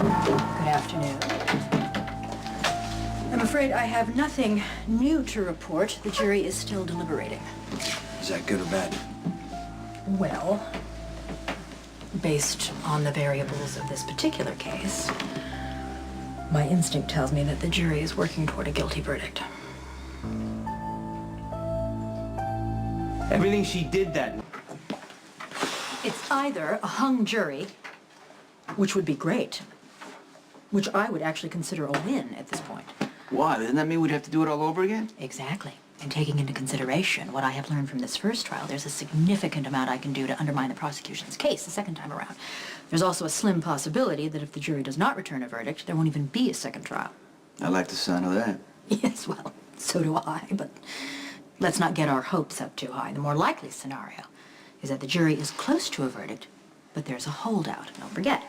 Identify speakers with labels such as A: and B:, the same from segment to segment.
A: Good afternoon. I'm afraid I have nothing new to report. The jury is still deliberating.
B: Is that good or bad?
A: Well, based on the variables of this particular case, my instinct tells me that the jury is working toward a guilty verdict.
B: Everything she did that...
A: It's either a hung jury, which would be great, which I would actually consider a win at this point.
B: Why? Doesn't that mean we'd have to do it all over again?
A: Exactly. And taking into consideration what I have learned from this first trial, there's a significant amount I can do to undermine the prosecution's case the second time around. There's also a slim possibility that if the jury does not return a verdict, there won't even be a second trial.
B: I like the sound of that.
A: Yes, well, so do I, but let's not get our hopes up too high. The more likely scenario is that the jury is close to a verdict, but there's a holdout. Don't forget,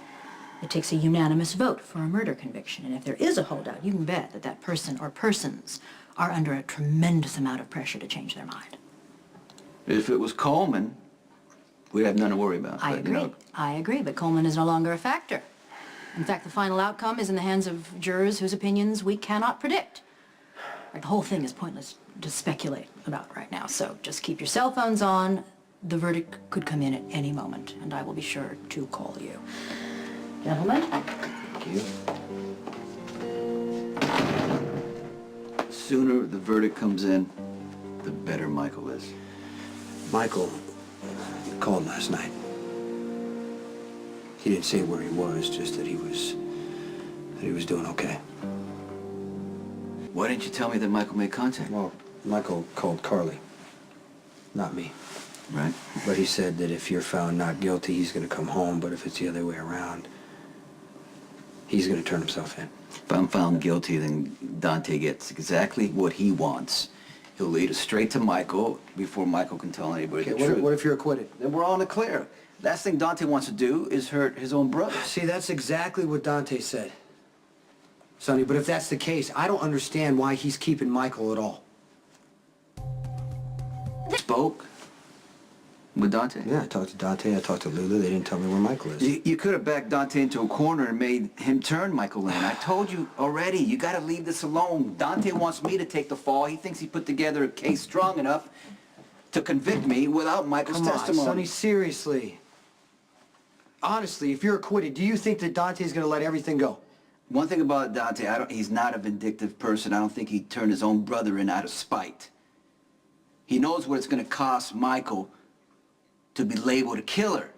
A: it takes a unanimous vote for a murder conviction, and if there is a holdout, you can bet that that person or persons are under a tremendous amount of pressure to change their mind.
B: If it was Coleman, we'd have nothing to worry about.
A: I
B: But,
A: agree.
B: you know,
A: I agree, but Coleman is no longer a factor. In fact, the final outcome is in the hands of jurors whose opinions we cannot predict. Like, the whole thing is pointless to speculate about right now, so just keep your cell phones on. The verdict could come in at any moment, and I will be sure to call you. Gentlemen?
B: Thank you. The sooner the verdict comes in, the better Michael is.
C: Michael called last night. He didn't say where he was, just that he was doing okay.
B: Why didn't you tell me that Michael made contact?
C: Well, Michael called Carly, not me.
B: Right.
C: But he said that if you're found not guilty, he's going to come home, but if it's the other way around, he's going to turn himself in.
B: If I'm found guilty, then Dante gets exactly what he wants. He'll lead us straight to Michael before Michael can tell anybody the truth.
C: What if you're acquitted?
B: Then we're all in the clear. Last thing Dante wants to do is hurt his own brother.
C: See, that's exactly what Dante said. Sonny, but if that's the case, I don't understand why he's keeping Michael at all.
B: Spoke with Dante?
C: Yeah, I talked to Dante, I talked to Lulu, they didn't tell me where Michael is.
B: You could have backed Dante into a corner and made him turn Michael in. I told you already, you got to leave this alone. Dante wants me to take the fall. He thinks he put together a case strong enough to convict me without Michael's testimony.
C: Come on, Sonny, seriously. Honestly, if you're acquitted, do you think that Dante's going to let everything go?
B: One thing about Dante, he's not a vindictive person. I don't think he'd turn his own brother in out of spite. He knows what it's going to cost Michael to be labeled a killer.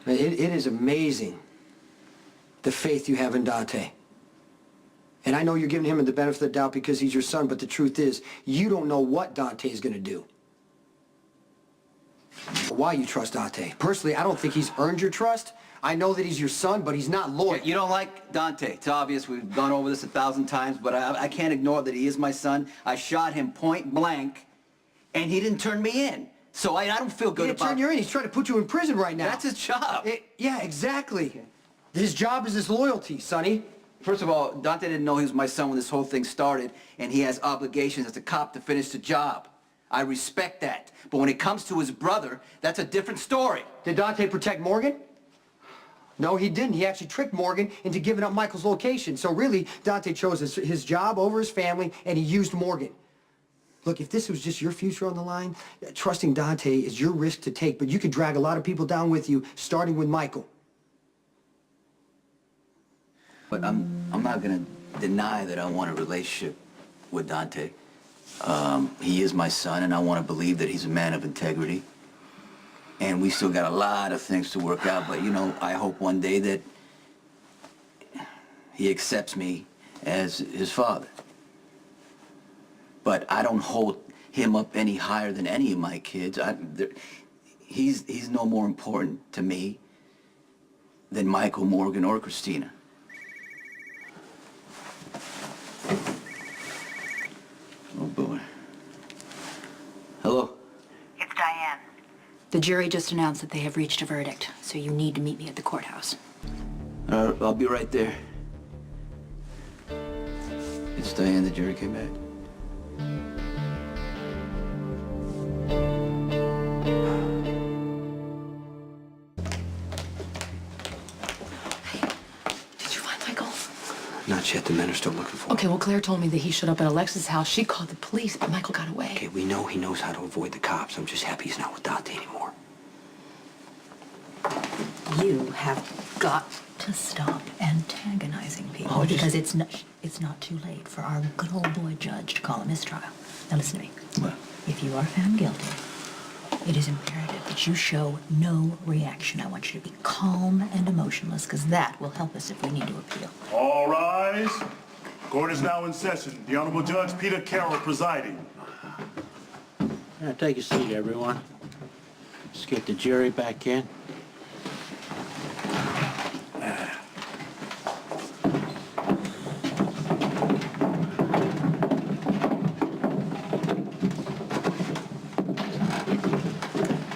C: It is amazing the faith you have in Dante. And I know you're giving him the benefit of the doubt because he's your son, but the truth is, you don't know what Dante's going to do. Why you trust Dante. Personally, I don't think he's earned your trust. I know that he's your son, but he's not loyal.
B: You don't like Dante. It's obvious. We've gone over this 1,000 times, but I can't ignore that he is my son. I shot him point blank, and he didn't turn me in. So I don't feel good about...
C: He didn't turn you in. He's trying to put you in prison right now.
B: That's his job.
C: Yeah, exactly. His job is his loyalty, Sonny.
B: First of all, Dante didn't know he was my son when this whole thing started, and he has obligations as a cop to finish the job. I respect that. But when it comes to his brother, that's a different story.
C: Did Dante protect Morgan? No, he didn't. He actually tricked Morgan into giving up Michael's location. So really, Dante chose his job over his family, and he used Morgan. Look, if this was just your future on the line, trusting Dante is your risk to take, but you could drag a lot of people down with you, starting with Michael.
B: But I'm not going to deny that I want a relationship with Dante. He is my son, and I want to believe that he's a man of integrity. And we still got a lot of things to work out, but, you know, I hope one day that he accepts me as his father. But I don't hold him up any higher than any of my kids. He's no more important to me than Michael, Morgan, or Christina. Oh, boy. Hello?
A: It's Diane. The jury just announced that they have reached a verdict, so you need to meet me at the courthouse.
B: I'll be right there. It's Diane, the jury came back.
D: Not yet. The men are still looking for him.
E: Okay, well, Claire told me that he showed up at Alexa's house. She called the police, but Michael got away.
D: Okay, we know he knows how to avoid the cops. I'm just happy he's not with Dante anymore.
A: You have got to stop antagonizing people
D: Oh, just-
A: because it's not too late for our good old boy judge to call a mistrial. Now listen to me.
B: What?
A: If you are found guilty, it is imperative that you show no reaction. I want you to be calm and emotionless because that will help us if we need to appeal.
F: All rise. Court is now in session. The Honorable Judge Peter Carroll presiding.
G: Now, take a seat, everyone. Let's get the jury back in.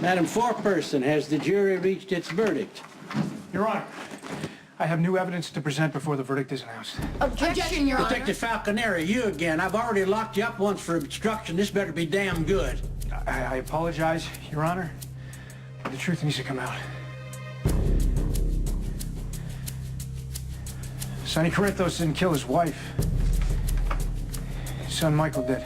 G: Madam Foreperson, has the jury reached its verdict?
H: Your Honor, I have new evidence to present before the verdict is announced.
E: Objection, Your Honor.
G: Detective Falconeri, you again. I've already locked you up once for obstruction. This better be damn good.
H: I apologize, Your Honor, but the truth needs to come out. Sonny Corinthos didn't kill his wife. His son Michael did.